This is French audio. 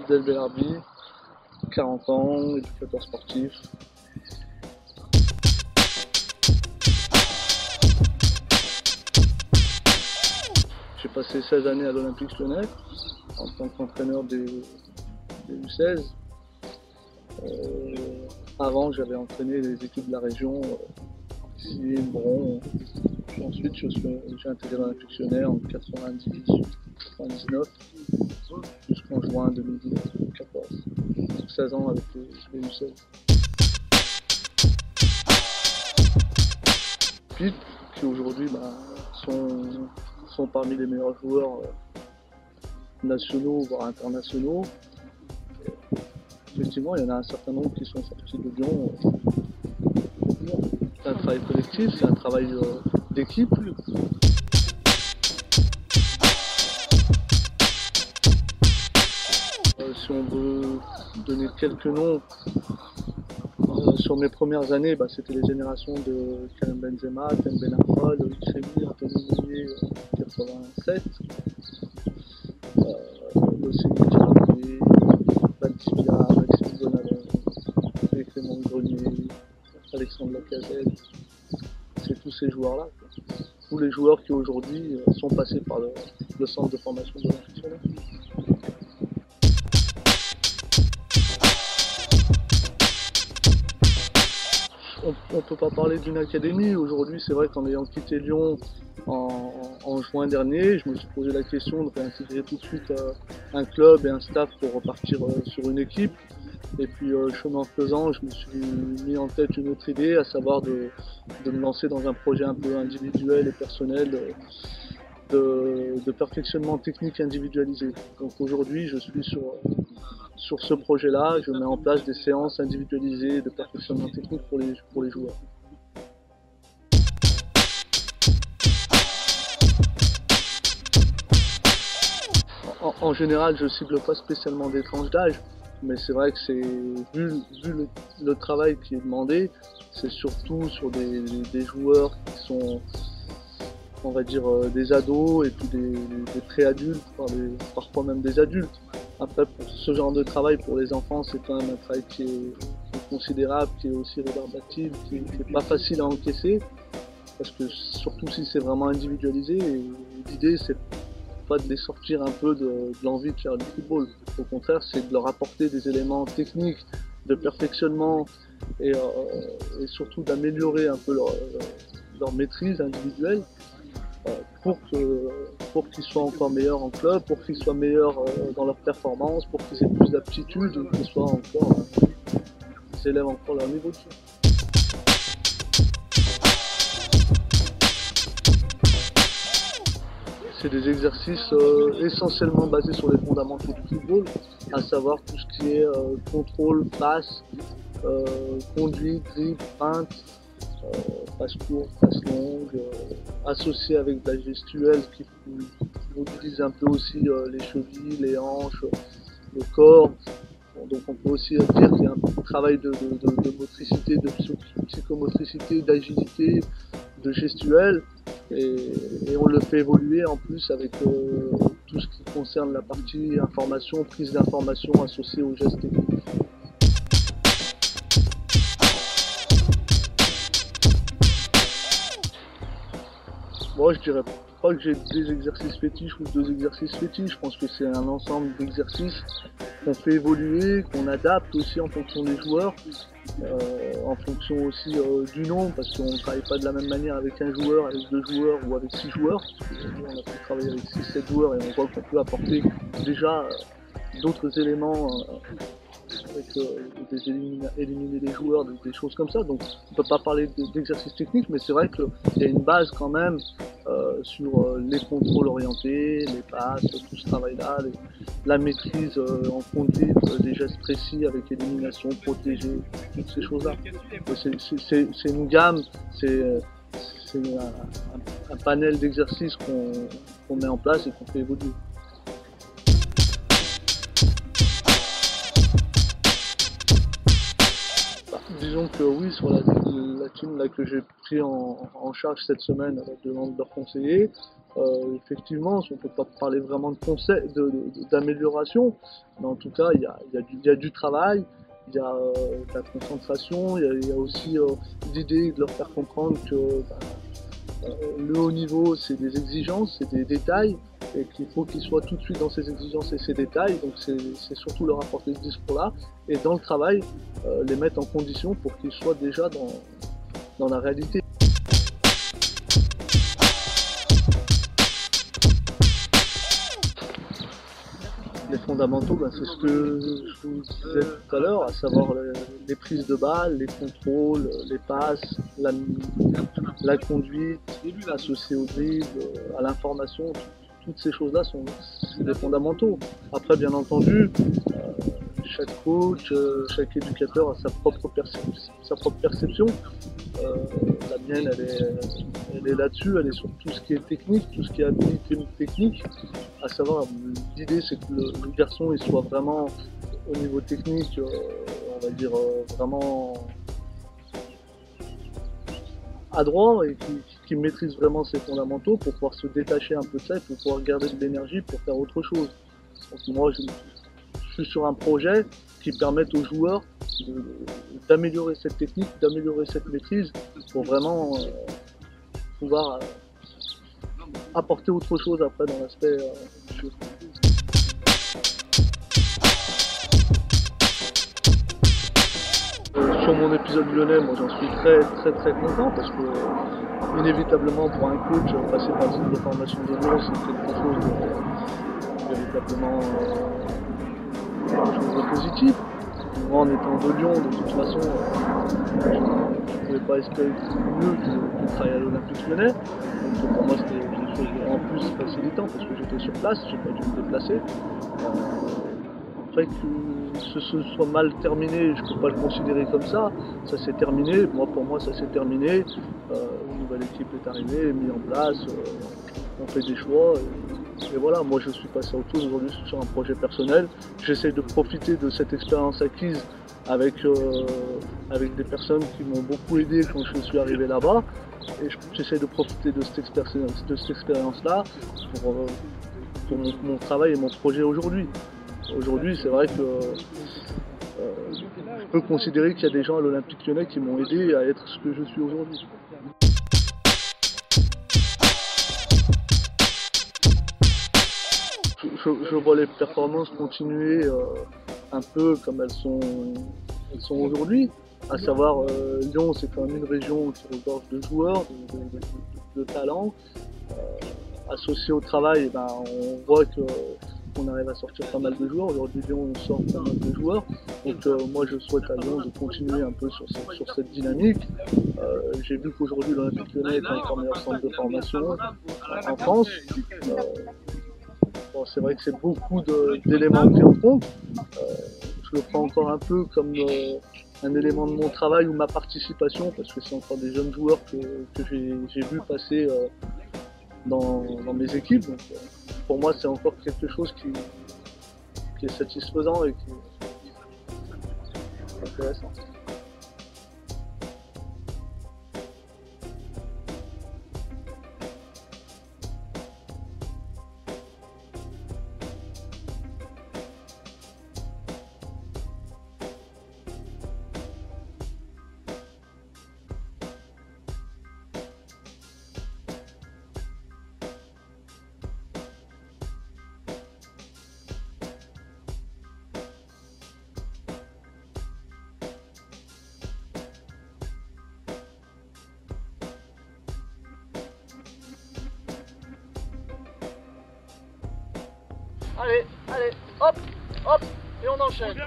Abdel Belarbi, 40 ans, éducateur sportif. J'ai passé 16 années à l'Olympique Lyonnais en tant qu'entraîneur des U16. Avant, j'avais entraîné les équipes de la région, ici, Bron. Ensuite, j'ai intégré l'Olympique Lyonnais en 98-99 jusqu'en juin 2014. Donc 16 ans avec les U16. Puis, qui aujourd'hui sont parmi les meilleurs joueurs nationaux, voire internationaux. Effectivement, il y en a un certain nombre qui sont sortis de Lyon. C'est un travail collectif, c'est un travail d'équipe. Si on veut donner quelques noms, sur mes premières années, c'était les générations de Karim Benzema, Tem Ben Arfa, Loïc Rémy, Anthony Meunier, 87, Océanique Carabé, Valdivia, Maxime Gonalon, Clément Grenier, Alexandre Lacazette. C'est tous ces joueurs-là. Tous les joueurs qui aujourd'hui sont passés par le centre de formation de l'Olympique Lyonnais. On ne peut pas parler d'une académie. Aujourd'hui, c'est vrai qu'en ayant quitté Lyon en juin dernier, je me suis posé la question de réintégrer tout de suite un club et un staff pour repartir sur une équipe. Et puis, chemin faisant, je me suis mis en tête une autre idée, à savoir de me lancer dans un projet un peu individuel et personnel de perfectionnement technique individualisé. Donc aujourd'hui, je suis sur ce projet-là, je mets en place des séances individualisées de perfectionnement technique pour les joueurs. En général, je ne cible pas spécialement des tranches d'âge, mais c'est vrai que vu le travail qui est demandé, c'est surtout sur des joueurs qui sont, on va dire, des ados et puis des préadultes, parfois même des adultes. Après, pour ce genre de travail, pour les enfants, c'est quand même un travail qui est considérable, qui est aussi rébarbatif, qui n'est pas facile à encaisser, parce que surtout si c'est vraiment individualisé, l'idée c'est pas de les sortir un peu de l'envie de faire du football. Au contraire, c'est de leur apporter des éléments techniques, de perfectionnement et surtout d'améliorer un peu leur maîtrise individuelle. Pour qu'ils soient encore meilleurs en club, pour qu'ils soient meilleurs dans leur performance, pour qu'ils aient plus d'aptitude, qu'ils élèvent encore leur niveau de jeu. C'est des exercices essentiellement basés sur les fondamentaux du football, à savoir tout ce qui est contrôle, passe, conduite, dribble, feinte, passe courte, passe longue, associé avec de la gestuelle qui mobilise un peu aussi les chevilles, les hanches, le corps. Bon, donc on peut aussi dire qu'il y a un travail de motricité, de psychomotricité, d'agilité, de gestuelle, et on le fait évoluer en plus avec tout ce qui concerne la partie information, prise d'information associée aux gestes techniques. Moi, je dirais pas que j'ai des exercices fétiches ou deux exercices fétiches. Je pense que c'est un ensemble d'exercices qu'on fait évoluer, qu'on adapte aussi en fonction des joueurs, en fonction aussi du nom, parce qu'on ne travaille pas de la même manière avec un joueur, avec deux joueurs ou avec 6 joueurs. On a pu travailler avec 6-7 joueurs et on voit qu'on peut apporter déjà d'autres éléments avec éliminer les joueurs, des choses comme ça. Donc on ne peut pas parler d'exercice technique, mais c'est vrai qu'il y a une base quand même sur les contrôles orientés, les passes, tout ce travail-là, la maîtrise en conduite, des gestes précis avec élimination, protégée, toutes ces choses-là. C'est une gamme, c'est un panel d'exercices qu'on met en place et qu'on fait évoluer. Disons que oui, sur la team là, que j'ai pris en charge cette semaine avec le nombre de conseillers, Effectivement, on ne peut pas parler vraiment de conseil, d'amélioration, mais en tout cas, il y a du travail, il y a de la concentration, il y a aussi l'idée de leur faire comprendre que le haut niveau, c'est des exigences, c'est des détails, et qu'il faut qu'ils soient tout de suite dans ces exigences et ces détails. Donc c'est surtout leur apporter ce discours-là, et dans le travail, les mettre en condition pour qu'ils soient déjà dans la réalité. Les fondamentaux, c'est ce que je vous disais tout à l'heure, à savoir les prises de balles, les contrôles, les passes, la conduite, associée au dribble, à l'information. Toutes ces choses-là sont des fondamentaux. Après, bien entendu, chaque coach, chaque éducateur a sa propre perception. La mienne, elle est là-dessus, elle est sur tout ce qui est technique, tout ce qui est habilité technique. À savoir, l'idée c'est que le garçon il soit vraiment au niveau technique, on va dire vraiment adroit et qui maîtrise vraiment ses fondamentaux pour pouvoir se détacher un peu de ça et pour pouvoir garder de l'énergie pour faire autre chose. Donc moi je suis sur un projet qui permette aux joueurs d'améliorer cette technique, d'améliorer cette maîtrise pour vraiment pouvoir apporter autre chose après dans l'aspect jeu. Sur mon épisode lyonnais, moi j'en suis très content parce que inévitablement pour un coach passer par le centre de formation de Lyon c'est quelque chose de véritablement positif. Moi en étant de Lyon de toute façon je ne pouvais pas espérer mieux que travailler à l'Olympique Lyonnais. Donc pour moi c'était quelque chose en plus facilitant parce que j'étais sur place, j'ai pas dû me déplacer. Après que ce soit mal terminé, je ne peux pas le considérer comme ça s'est terminé, pour moi ça s'est terminé, une nouvelle équipe est arrivée, mise en place, on fait des choix, et voilà, moi je suis passé à autre chose aujourd'hui sur un projet personnel, j'essaie de profiter de cette expérience acquise avec des personnes qui m'ont beaucoup aidé quand je suis arrivé là-bas, et j'essaie de profiter de cette expérience-là pour mon travail et mon projet aujourd'hui. Aujourd'hui, c'est vrai que je peux considérer qu'il y a des gens à l'Olympique Lyonnais qui m'ont aidé à être ce que je suis aujourd'hui. Je vois les performances continuer un peu comme elles sont aujourd'hui. À savoir, Lyon, c'est quand même une région qui regorge de joueurs, de talents. Associé au travail, on voit qu'on arrive à sortir pas mal de joueurs. Aujourd'hui, Lyon sort pas mal de joueurs. Donc moi, je souhaite à Lyon de continuer un peu sur cette dynamique. J'ai vu qu'aujourd'hui, l'Olympique Lyonnais est encore meilleur centre de formation en France. Bon, c'est vrai que c'est beaucoup d'éléments pris en compte. Je le prends encore un peu comme un élément de mon travail ou ma participation, parce que c'est encore des jeunes joueurs que j'ai vu passer dans mes équipes. Donc, pour moi, c'est encore quelque chose qui est satisfaisant et qui est intéressant. Allez, hop, et on enchaîne.